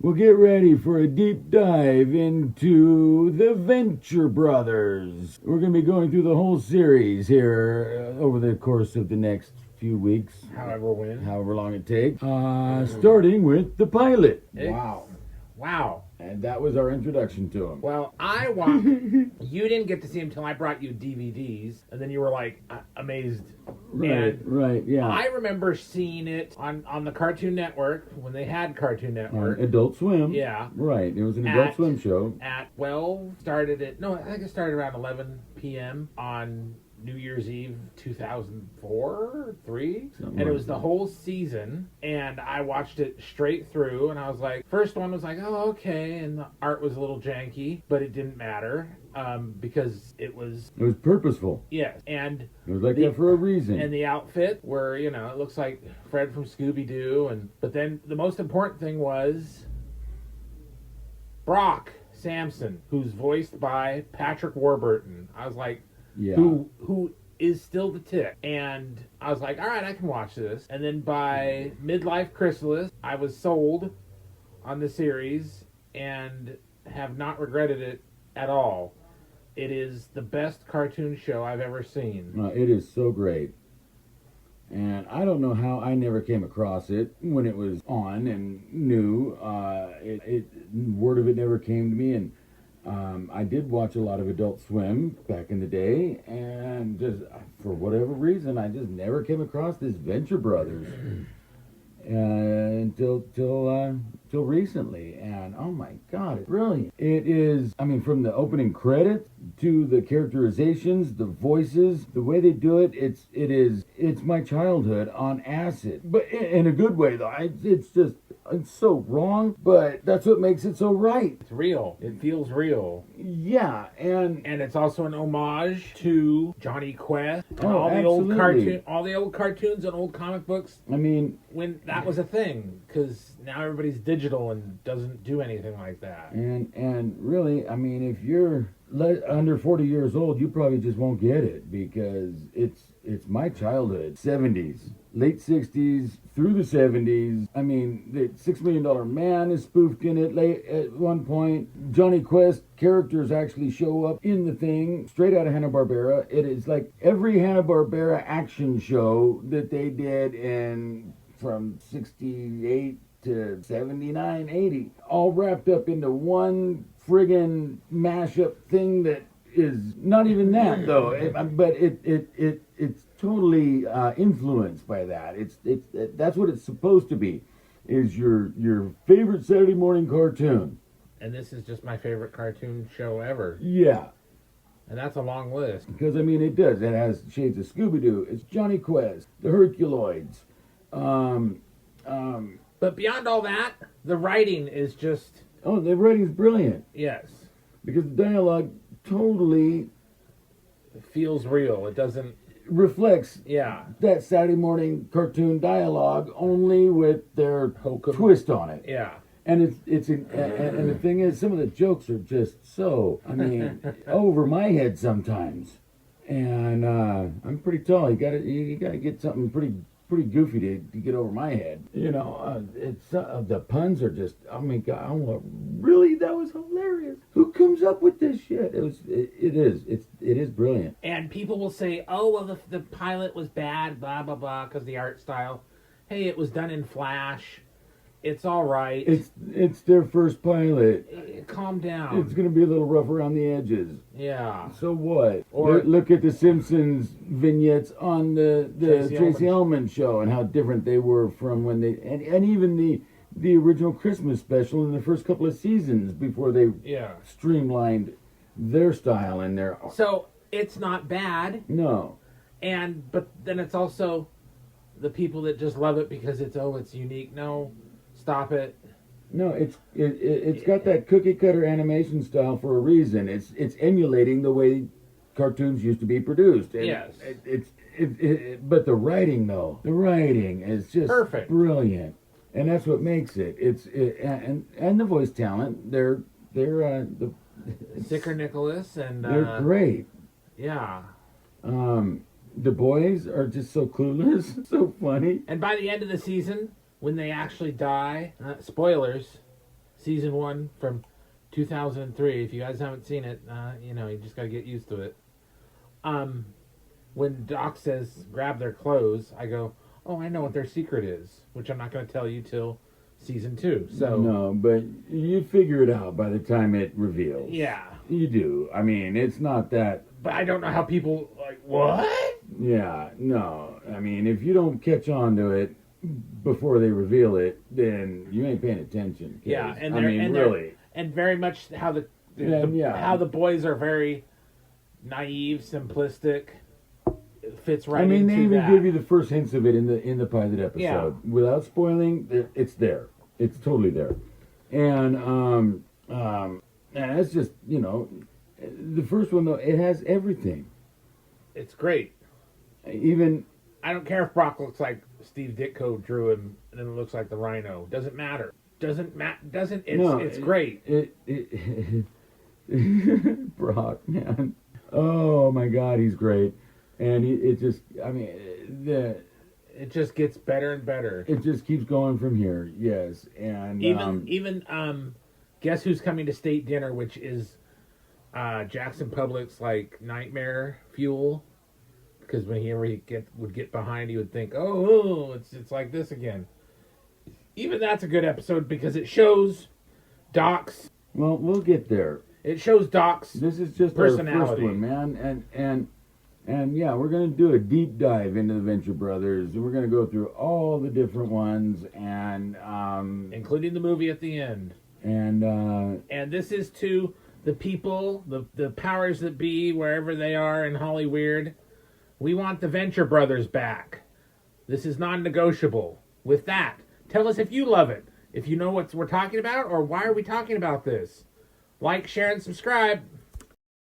Well, get ready for a deep dive into the Venture Brothers. We're going to be going through the whole series here over the course of the next few weeks. However long it takes. Starting with the pilot. Wow. And that was our introduction to him. Well, you didn't get to see him until I brought you DVDs, and then you were like amazed. Right, yeah. I remember seeing it on the Cartoon Network when they had Cartoon Network. Adult Swim. Yeah. Right, it was an Adult Swim show. I think it started around 11 p.m. on New Year's Eve 2004, 3, and it was the whole season, and I watched it straight through, and I was like, first one was like, oh, okay, and the art was a little janky, but it didn't matter, because it was purposeful. Yes, and it was like that for a reason. And the outfit were, it looks like Fred from Scooby-Doo, but then the most important thing was Brock Samson, who's voiced by Patrick Warburton. I was like, yeah. Who is still the tick. And I was like, all right, I can watch this. And then by Midlife Chrysalis, I was sold on the series and have not regretted it at all. It is the best cartoon show I've ever seen. It is so great. And I don't know how I never came across it when it was on and new. Word of it never came to me, and I did watch a lot of Adult Swim back in the day, and just for whatever reason, I just never came across this Venture Brothers until recently. And oh my God, it's brilliant! It is. I mean, from the opening credits to the characterizations, the voices, the way they do it, it's my childhood on acid, but in a good way though. It's so wrong, but that's what makes it so right. It's real. It feels real. Yeah, and it's also an homage to Johnny Quest and all the old cartoons and old comic books. I mean, when that was a thing, because now everybody's digital and doesn't do anything like that. And really, I mean, if you're under 40 years old, you probably just won't get it, because it's my childhood. 70s, late 60s through the 70s. I mean, the $6 Million Man is spoofed in it at one point. Johnny Quest characters actually show up in the thing, straight out of Hanna-Barbera. It is like every Hanna-Barbera action show that they did from 68 to 79, 80, all wrapped up into one friggin' mashup thing that is not even that though. But it's totally influenced by that. That's what it's supposed to be, is your favorite Saturday morning cartoon. And this is just my favorite cartoon show ever. Yeah. And that's a long list. Because I mean, it does. It has shades of Scooby-Doo. It's Johnny Quest, the Herculoids. But beyond all that, the writing is just... Oh, the writing's brilliant. Yes. Because the dialogue totally... feels real. It doesn't... reflects that Saturday morning cartoon dialogue, only with their twist on it. Yeah. And and the thing is, some of the jokes are just so, I mean, over my head sometimes. And I'm pretty tall. You gotta get something pretty goofy to get over my head. It's the puns are just, oh my God, really? That was hilarious. Who comes up with this shit? It is brilliant. And people will say, oh, well, the pilot was bad, blah, blah, blah, because the art style. Hey, it was done in Flash. It's all right. It's their first pilot. Calm down. It's going to be a little rough around the edges. Yeah. So what? Or look at the Simpsons vignettes on the Tracy Ullman show, and how different they were from when they... And even the original Christmas special in the first couple of seasons before they streamlined their style and their... So, it's not bad. No. But then it's also the people that just love it because it's unique. No, stop it. No, it's got that cookie cutter animation style for a reason. It's emulating the way cartoons used to be produced. And yes. But the writing is just perfect, brilliant, and that's what makes it. And the voice talent. They're Sicker Nicholas and they're great. Yeah. The boys are just so clueless, so funny. And by the end of the season, when they actually die, spoilers, season 1 from 2003. If you guys haven't seen it, you just gotta get used to it. When Doc says grab their clothes, I go, oh, I know what their secret is, which I'm not gonna tell you till season 2. So no, but you figure it out by the time it reveals. yeah, You do. I mean, it's not that. but I don't know how people like what. Yeah, no. I mean, if you don't catch on to it before they reveal it, then you ain't paying attention. 'Cause, Yeah, and I they're mean, and really. and very much how the Yeah. how the boys are very naive, simplistic. It fits right I mean, into they even that. give you the first hints of it in the pilot episode Yeah. without spoiling. It's there. It's totally there, and it's just the first one though. It has everything. It's great. Even I don't care if Brock looks like Steve Ditko drew him and then it looks like the Rhino. Doesn't matter. It's great. Brock, man. Oh my God, he's great, and it just gets better and better. it just keeps going from here. Yes, and Even guess who's coming to state dinner, which is Jackson Public's like nightmare fuel. Because whenever he would get behind, he would think, "Oh, it's like this again." Even that's a good episode because it shows Doc's. well, we'll get there. It shows Doc's. This is just our first Personality. one, man, and yeah, we're gonna do a deep dive into the Venture Brothers. We're gonna go through all the different ones, and Including the movie at the end. and And this is to the people, the powers that be, wherever they are in Hollyweird. We want the Venture Brothers back. This is non-negotiable. With that, tell us if you love it. If you know what we're talking about, or why are we talking about this. Like, share, and subscribe.